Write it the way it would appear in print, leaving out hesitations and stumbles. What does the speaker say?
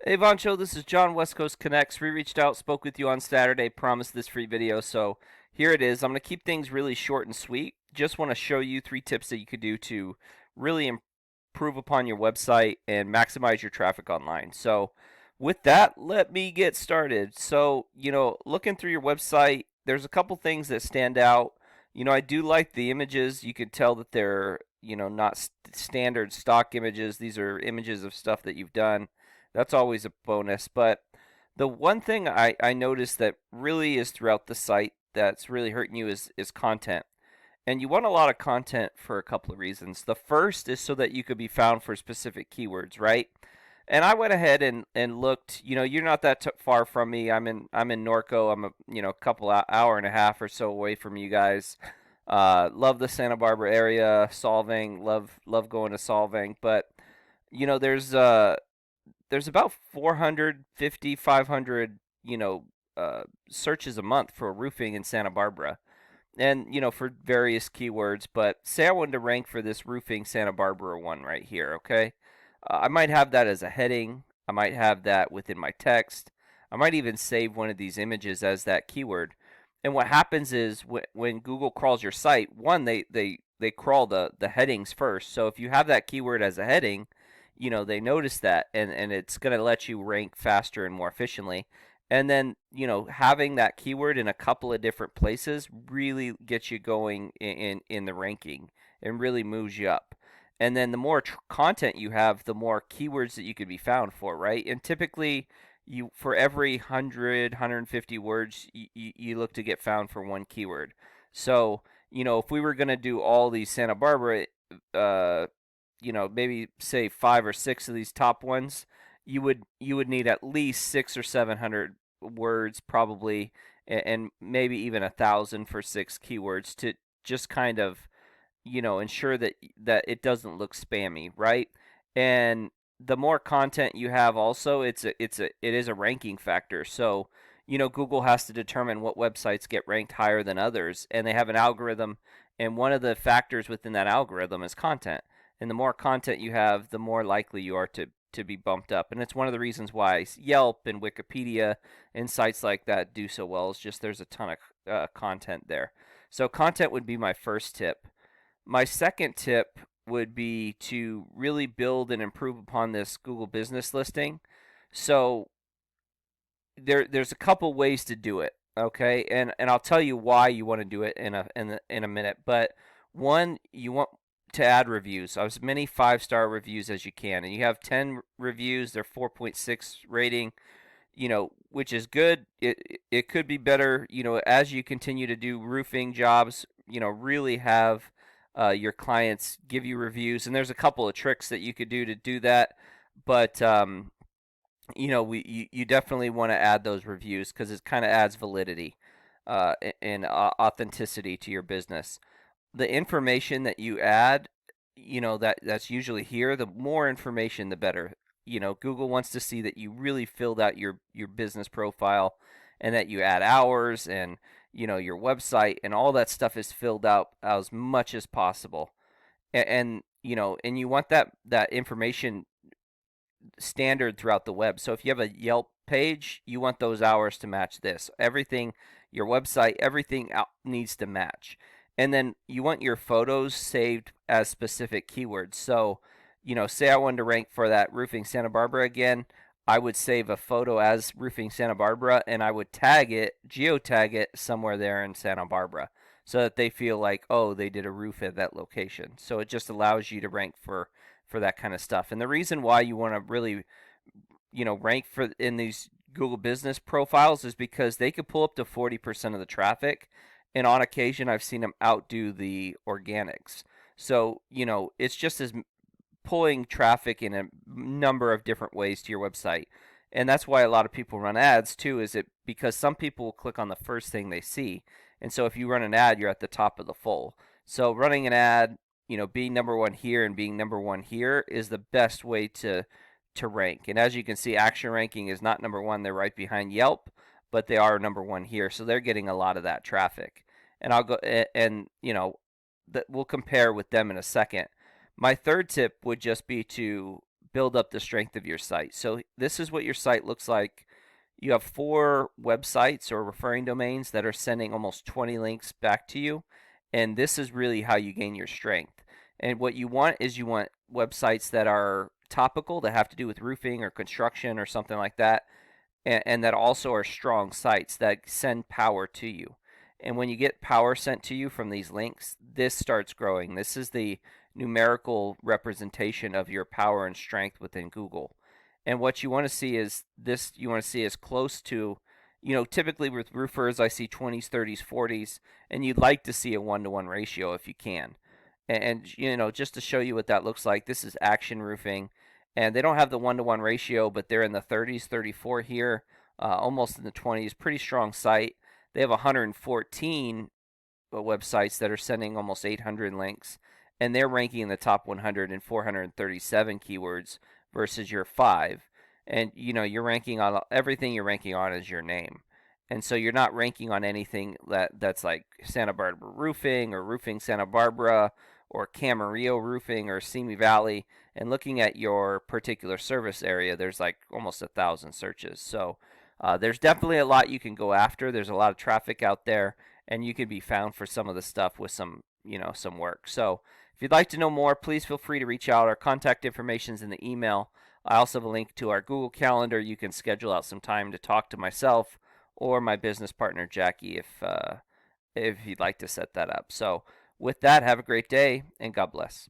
Hey Vancho, this is John, West Coast Connects. We reached out, spoke with you on Saturday, promised this free video, so here it is. I'm going to keep things really short and sweet. Just want to show you 3 tips that you could do to really improve upon your website and maximize your traffic online. So, with that, let me get started. So, looking through your website, there's a couple things that stand out. I do like the images. You can tell that they're, not standard stock images. These are images of stuff that you've done. That's always a bonus. But the one thing I noticed that really is throughout the site that's really hurting you is content. And you want a lot of content for a couple of reasons. The first is so that you could be found for specific keywords, right? And I went ahead and looked. You're not that far from me. I'm in Norco. I'm a couple hour and a half or so away from you guys. Love the Santa Barbara area. Solving. Love going to Solving. But there's about 450, 500, searches a month for roofing in Santa Barbara. And, for various keywords. But say I wanted to rank for this roofing Santa Barbara one right here, okay? I might have that as a heading. I might have that within my text. I might even save one of these images as that keyword. And what happens is when Google crawls your site, one, they crawl the headings first. So if you have that keyword as a heading, they notice that, and it's going to let you rank faster and more efficiently. And then, having that keyword in a couple of different places really gets you going in the ranking and really moves you up. And then the more content you have, the more keywords that you could be found for, right? And typically, for every 150 words, you look to get found for one keyword. So, if we were going to do all these Santa Barbara uh, maybe say 5 or 6 of these top ones, you would need at least 6 or 700 words probably, and maybe even 1,000 for 6 keywords to just kind of ensure that it doesn't look spammy, right? And the more content you have, also, it is a ranking factor. So Google has to determine what websites get ranked higher than others, and they have an algorithm, and one of the factors within that algorithm is content. And the more content you have, the more likely you are to be bumped up. And it's one of the reasons why Yelp and Wikipedia and sites like that do so well. Is just there's a ton of content there. So content would be my first tip. My second tip would be to really build and improve upon this Google business listing. So there's a couple ways to do it, okay? And I'll tell you why you want to do it in a minute. But one, you want to add reviews, as many 5-star reviews as you can. And you have 10 reviews, they're 4.6 rating, which is good. It could be better, as you continue to do roofing jobs, really have your clients give you reviews. And there's a couple of tricks that you could do to do that. But you definitely want to add those reviews because it kind of adds validity and authenticity to your business. The information that you add, that's usually here. The more information, the better. Google wants to see that you really filled out your business profile, and that you add hours and your website, and all that stuff is filled out as much as possible. And you want that information standard throughout the web. So if you have a Yelp page, you want those hours to match this. Everything, your website, everything needs to match. And then you want your photos saved as specific keywords. So, say I wanted to rank for that roofing Santa Barbara again, I would save a photo as roofing Santa Barbara, and I would geotag it somewhere there in Santa Barbara, so that they feel like, oh, they did a roof at that location. So it just allows you to rank for that kind of stuff. And the reason why you want to really, rank for in these Google business profiles is because they could pull up to 40% of the traffic. And on occasion, I've seen them outdo the organics. So, it's just as pulling traffic in a number of different ways to your website. And that's why a lot of people run ads too, is it because some people will click on the first thing they see. And so if you run an ad, you're at the top of the full. So running an ad, being number one here and being number one here is the best way to rank. And as you can see, Action Ranking is not number one; they're right behind Yelp, but they are number one here, so they're getting a lot of that traffic. And I'll go and that we'll compare with them in a second. My third tip would just be to build up the strength of your site. So this is what your site looks like. You have 4 websites or referring domains that are sending almost 20 links back to you, and this is really how you gain your strength. And what you want is you want websites that are topical, that have to do with roofing or construction or something like that, and that also are strong sites that send power to you. And when you get power sent to you from these links, this starts growing. This is the numerical representation of your power and strength within Google. And what you want to see is this, you want to see as close to, typically with roofers, I see 20s, 30s, 40s, and you'd like to see a 1-to-1 ratio if you can. And just to show you what that looks like, this is Action Roofing, and they don't have the 1-to-1 ratio, but they're in the 30s, 34 here, almost in the 20s. Pretty strong site. They have 114 websites that are sending almost 800 links, and they're ranking in the top 100 and 437 keywords versus your 5. And you're ranking on everything. You're ranking on is your name, and so you're not ranking on anything that's like Santa Barbara Roofing or Roofing Santa Barbara or Camarillo Roofing or Simi Valley. And looking at your particular service area, there's like almost 1,000 searches. So there's definitely a lot you can go after. There's a lot of traffic out there, and you can be found for some of the stuff with some work. So if you'd like to know more, please feel free to reach out. Our contact information is in the email. I also have a link to our Google Calendar. You can schedule out some time to talk to myself or my business partner Jackie if you'd like to set that up. So with that, have a great day and God bless.